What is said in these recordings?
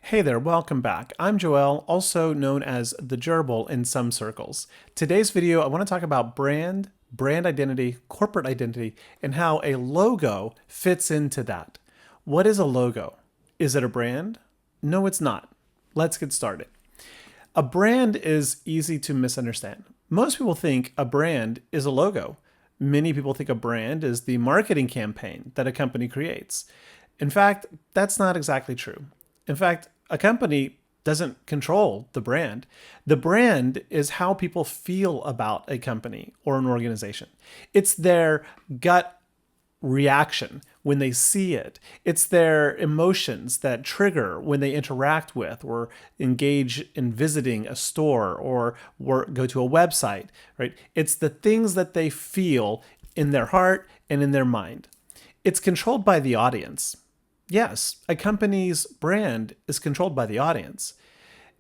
Hey there, welcome back. I'm Joel, also known as the Gerbil in some circles. Today's video, I want to talk about brand identity, corporate identity, and how a logo fits into that. What is a logo? Is it a brand? No, it's not. Let's get started. A brand is easy to misunderstand. Most people think a brand is a logo. Many people think a brand is the marketing campaign that a company creates. In fact, that's not exactly true. In fact, a company doesn't control the brand. The brand is how people feel about a company or an organization. It's their gut reaction when they see it. It's their emotions that trigger when they interact with or engage in visiting a store or go to a website, right? It's the things that they feel in their heart and in their mind. It's controlled by the audience. Yes, a company's brand is controlled by the audience.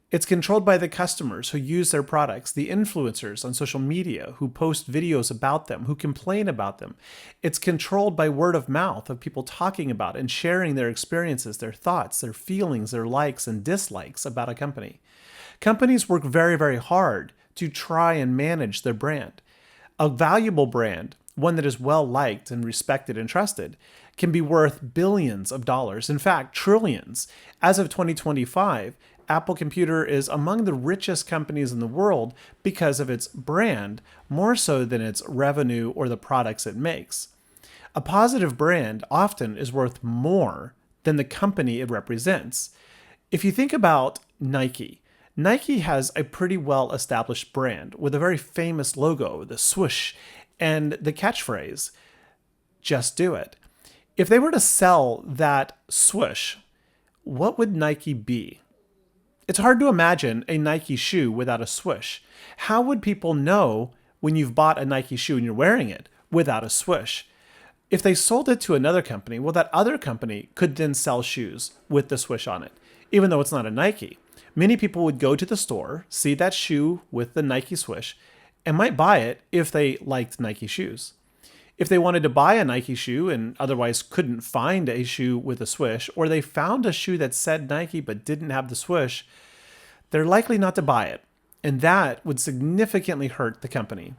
It's controlled by the customers who use their products, the influencers on social media who post videos about them, who complain about them. It's controlled by word of mouth of people talking about and sharing their experiences, their thoughts, their feelings, their likes and dislikes about a company. Companies work very, very hard to try and manage their brand. A valuable brand, one that is well liked and respected and trusted, can be worth billions of dollars, in fact, trillions. As of 2025, Apple Computer is among the richest companies in the world because of its brand, more so than its revenue or the products it makes. A positive brand often is worth more than the company it represents. If you think about Nike, Nike has a pretty well-established brand with a very famous logo, the swoosh, and the catchphrase, "Just do it." If they were to sell that swoosh, what would Nike be? It's hard to imagine a Nike shoe without a swoosh. How would people know when you've bought a Nike shoe and you're wearing it without a swoosh? If they sold it to another company, well, that other company could then sell shoes with the swoosh on it, even though it's not a Nike. Many people would go to the store, see that shoe with the Nike swoosh, and might buy it if they liked Nike shoes. If they wanted to buy a Nike shoe and otherwise couldn't find a shoe with a swoosh, or they found a shoe that said Nike but didn't have the swoosh, they're likely not to buy it. And that would significantly hurt the company.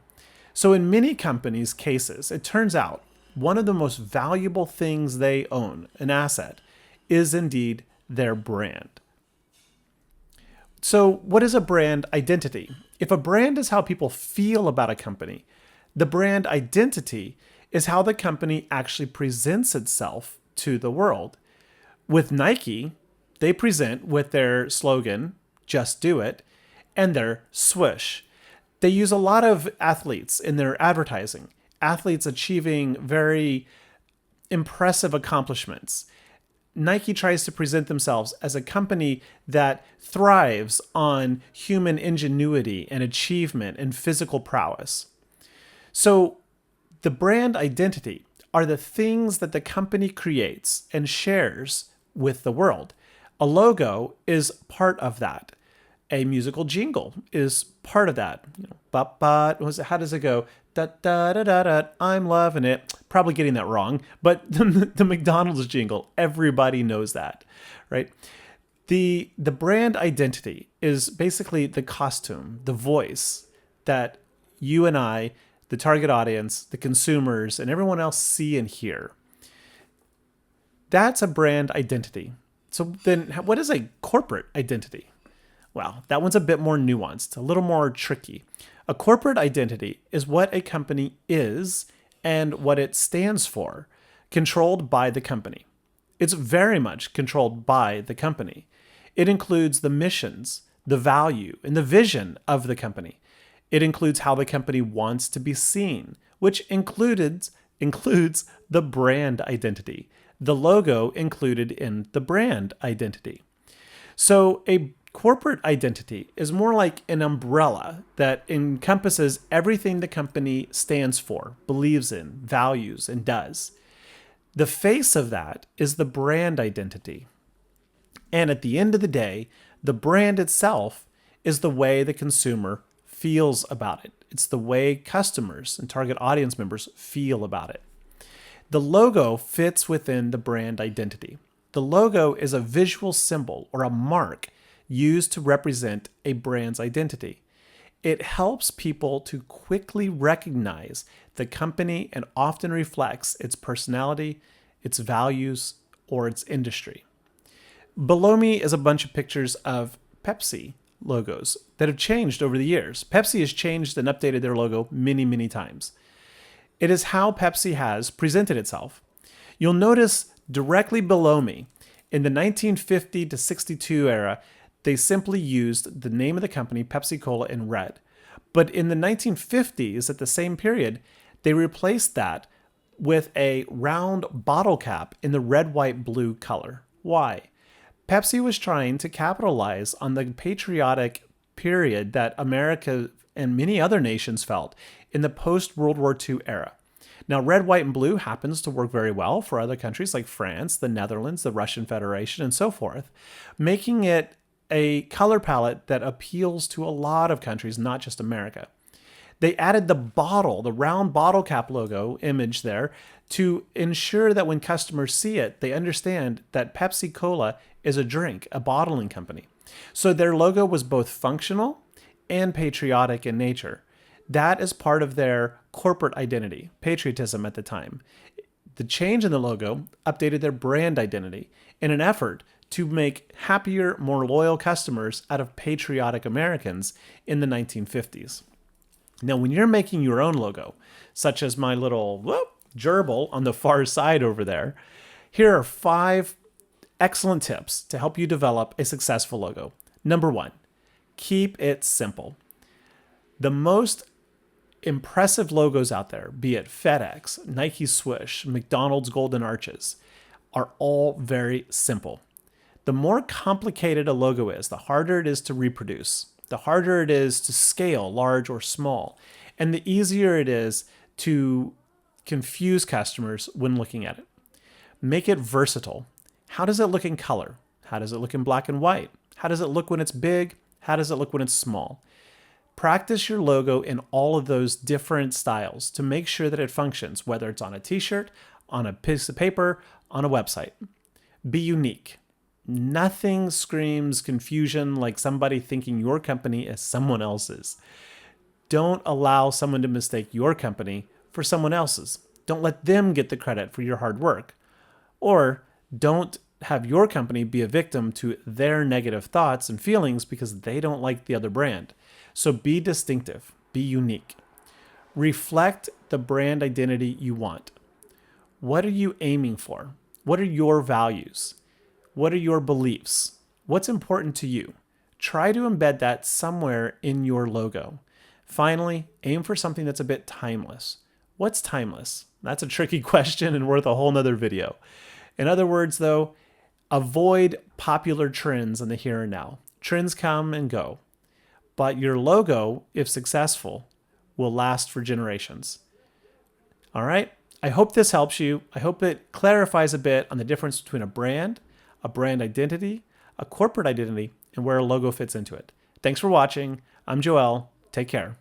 So in many companies' cases, it turns out one of the most valuable things they own, an asset, is indeed their brand. So what is a brand identity? If a brand is how people feel about a company, the brand identity is how the company actually presents itself to the world. With Nike, they present with their slogan, "Just do it," and their swoosh. They use a lot of athletes in their advertising, athletes achieving very impressive accomplishments. Nike tries to present themselves as a company that thrives on human ingenuity and achievement and physical prowess. So the brand identity are the things that the company creates and shares with the world. A logo is part of that. A musical jingle is part of that. How does it go? Da, da, da, da, da, I'm loving it. Probably getting that wrong, but the McDonald's jingle, everybody knows that, right? The brand identity is basically the costume, the voice that you and I, the target audience, the consumers, and everyone else see and hear. That's a brand identity. So then what is a corporate identity? Well, that one's a bit more nuanced, a little more tricky. A corporate identity is what a company is and what it stands for, controlled by the company. It's very much controlled by the company. It includes the missions, the value, and the vision of the company. It includes how the company wants to be seen, which includes the brand identity, the logo included in the brand identity. So a corporate identity is more like an umbrella that encompasses everything the company stands for, believes in, values, and does. The face of that is the brand identity. And at the end of the day, the brand itself is the way the consumer feels about it. It's the way customers and target audience members feel about it. The logo fits within the brand identity. The logo is a visual symbol or a mark used to represent a brand's identity. It helps people to quickly recognize the company and often reflects its personality, its values, or its industry. Below me is a bunch of pictures of Pepsi logos that have changed over the years. Pepsi has changed and updated their logo many, many times. It is how Pepsi has presented itself. You'll notice directly below me, in the 1950 to 62 era, they simply used the name of the company, Pepsi-Cola, in red. But in the 1950s, at the same period, they replaced that with a round bottle cap in the red, white, blue color. Why? Pepsi was trying to capitalize on the patriotic period that America and many other nations felt in the post-World War II era. Now, red, white, and blue happens to work very well for other countries like France, the Netherlands, the Russian Federation, and so forth, making it a color palette that appeals to a lot of countries, not just America. They added the bottle, the round bottle cap logo image there to ensure that when customers see it, they understand that Pepsi-Cola is a drink, a bottling company. So their logo was both functional and patriotic in nature. That is part of their corporate identity, patriotism at the time. The change in the logo updated their brand identity in an effort to make happier, more loyal customers out of patriotic Americans in the 1950s. Now, when you're making your own logo, such as my little gerbil on the far side over there, here are 5 excellent tips to help you develop a successful logo. Number 1, keep it simple. The most impressive logos out there, be it FedEx, Nike Swoosh, McDonald's Golden Arches, are all very simple. The more complicated a logo is, the harder it is to reproduce, the harder it is to scale, large or small, and the easier it is to confuse customers when looking at it. Make it versatile. How does it look in color? How does it look in black and white? How does it look when it's big? How does it look when it's small? Practice your logo in all of those different styles to make sure that it functions, whether it's on a t-shirt, on a piece of paper, on a website. Be unique. Nothing screams confusion like somebody thinking your company is someone else's. Don't allow someone to mistake your company for someone else's. Don't let them get the credit for your hard work. Or don't have your company be a victim to their negative thoughts and feelings because they don't like the other brand. So be distinctive, be unique. Reflect the brand identity you want. What are you aiming for? What are your values? What are your beliefs? What's important to you? Try to embed that somewhere in your logo. Finally, aim for something that's a bit timeless. What's timeless? That's a tricky question and worth a whole nother video. In other words, though, avoid popular trends in the here and now. Trends come and go, but your logo, if successful, will last for generations. All right? I hope this helps you. I hope it clarifies a bit on the difference between a brand identity, a corporate identity, and where a logo fits into it. Thanks for watching. I'm Joel. Take care.